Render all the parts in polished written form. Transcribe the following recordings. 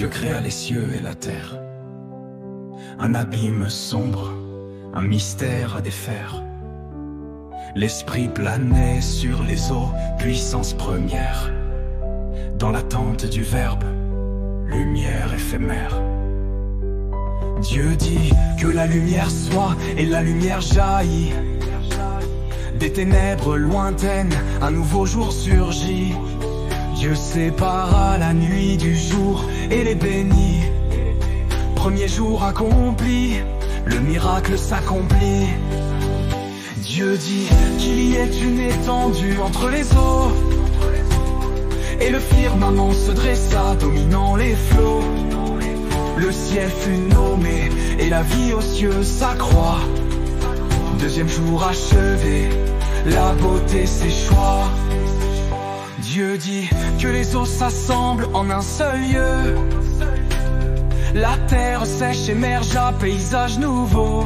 Dieu créa les cieux et la terre. Un abîme sombre, un mystère à défaire. L'esprit planait sur les eaux, puissance première. Dans l'attente du verbe, lumière éphémère. Dieu dit que la lumière soit, et la lumière jaillit. Des ténèbres lointaines, un nouveau jour surgit. Dieu sépara la nuit du jour et les bénit. Premier jour accompli, le miracle s'accomplit. Dieu dit qu'il y ait une étendue entre les eaux, et le firmament se dressa, dominant les flots. Le ciel fut nommé, et la vie aux cieux s'accroît. Deuxième jour achevé, la beauté s'échoua. Dieu dit que les eaux s'assemblent en un seul lieu. La terre sèche émergea, paysage nouveau.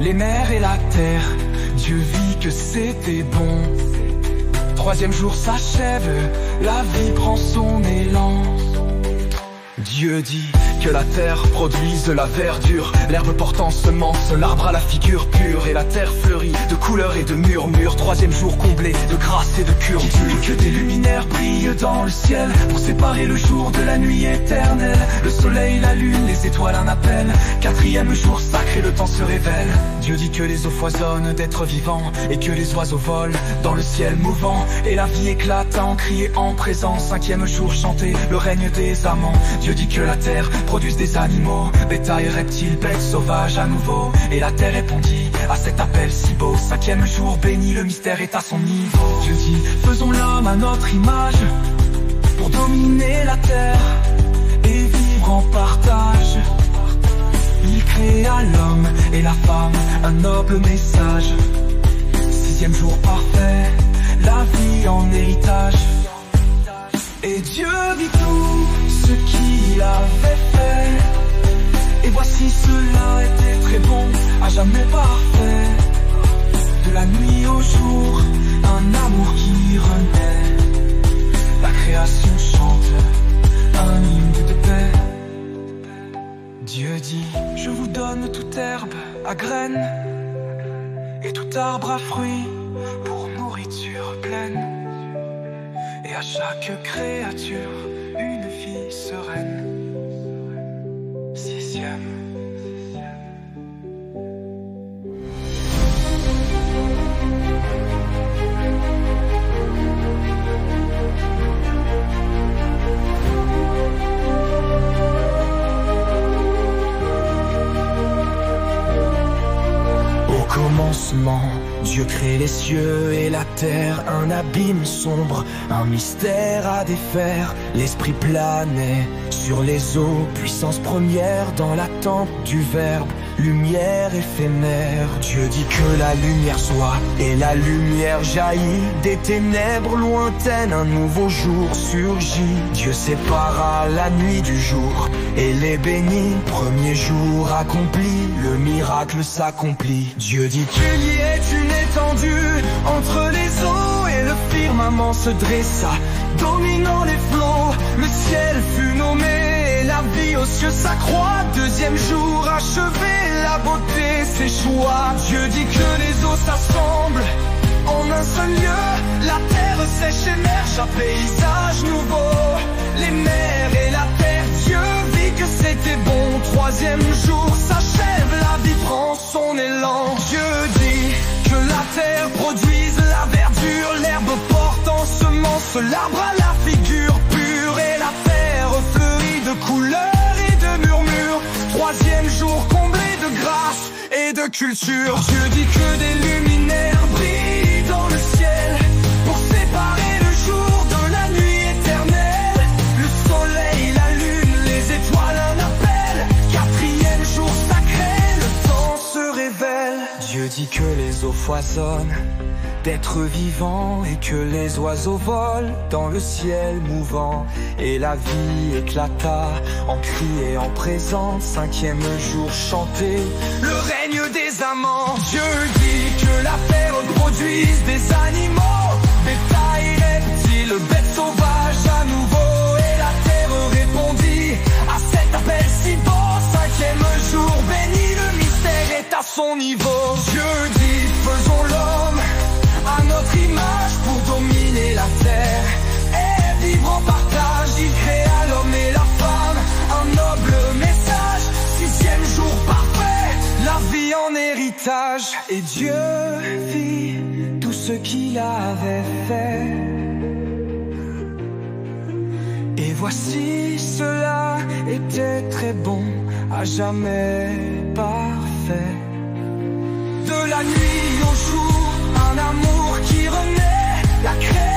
Les mers et la terre, Dieu vit que c'était bon. Troisième jour s'achève, la vie prend son élan. Dieu dit que la terre produise de la verdure, l'herbe portant semence, l'arbre à la figure pure, et la terre fleurit de couleurs et de murmures. Troisième jour comblé de grâce et de cure. Que des luminaires brillent dans le ciel pour séparer le jour de la nuit éternelle. Le soleil, la lune, les étoiles un appel. Quatrième jour sacré, le temps se révèle. Dieu dit que les eaux foisonnent d'êtres vivants, et que les oiseaux volent dans le ciel mouvant, et la vie éclate en cris et en présence. Cinquième jour chanté, le règne des amants. Dieu dit que la terre produise des animaux, bétail, reptiles, bêtes sauvages à nouveau, et la terre répondit à cet appel si beau. Cinquième jour béni, le mystère est à son niveau. Dieu dit, faisons l'homme à notre image, pour dominer la terre et vivre en partage. Il créa l'homme et la femme, un noble message. Sixième jour parfait, la vie en héritage. Et Dieu vit tout ce qu'il avait fait, et voici cela était très bon, à jamais parfait. De la nuit au jour, un amour qui renaît. La création chante un hymne de paix. Dieu dit, je vous donne toute herbe à graines, et tout arbre à fruits pour nourriture pleine. Et à chaque créature, une vie sereine. Sixième. Au commencement, Dieu crée les cieux et la terre, un abîme sombre, un mystère à défaire. L'esprit planait sur les eaux, puissance première dans l'attente du verbe, lumière éphémère. Dieu dit que la lumière soit, et la lumière jaillit. Des ténèbres lointaines, un nouveau jour surgit. Dieu sépara la nuit du jour et les bénit. Premier jour accompli, le miracle s'accomplit. Dieu dit qu'il y ait une étendue entre les eaux, et le firmament se dressa, dominant les flots. Le ciel fut nommé, et la vie aux cieux s'accroît. Deuxième jour achevé, la beauté s'échoua. Dieu dit que les eaux s'assemblent en un seul lieu. La terre sèche émerge, un paysage nouveau. Les mers et la terre, Dieu vit que c'était bon. Troisième jour s'achève, la vie prend son élan. Dieu dit que la terre produise la verdure, l'herbe portant semence, l'arbre à la figure pure, et la terre fleurit de couleurs et de murmures. Troisième jour comblé de grâce et de culture. Dieu dit que des luminaires brillent dans le ciel pour séparer le jour de la nuit éternelle. Le soleil, la lune, les étoiles un appel. Quatrième jour sacré, le temps se révèle. Dieu dit que les eaux foisonnent d'êtres vivants, et que les oiseaux volent dans le ciel mouvant, et la vie éclata en cris et en présence. Cinquième jour chanté, le règne des amants. Dieu dit que la terre produise des animaux, bétail, reptiles, bêtes sauvages à nouveau, et la terre répondit t'appelle si beau. Cinquième jour, béni, le mystère est à son niveau. Dieu dit, faisons l'homme à notre image pour dominer la terre et vivre en partage. Il créa l'homme et la femme, un noble message. Sixième jour parfait, la vie en héritage. Et Dieu vit tout ce qu'il avait fait. Et voici cela était très bon, à jamais parfait. De la nuit au jour, un amour qui renaît, la création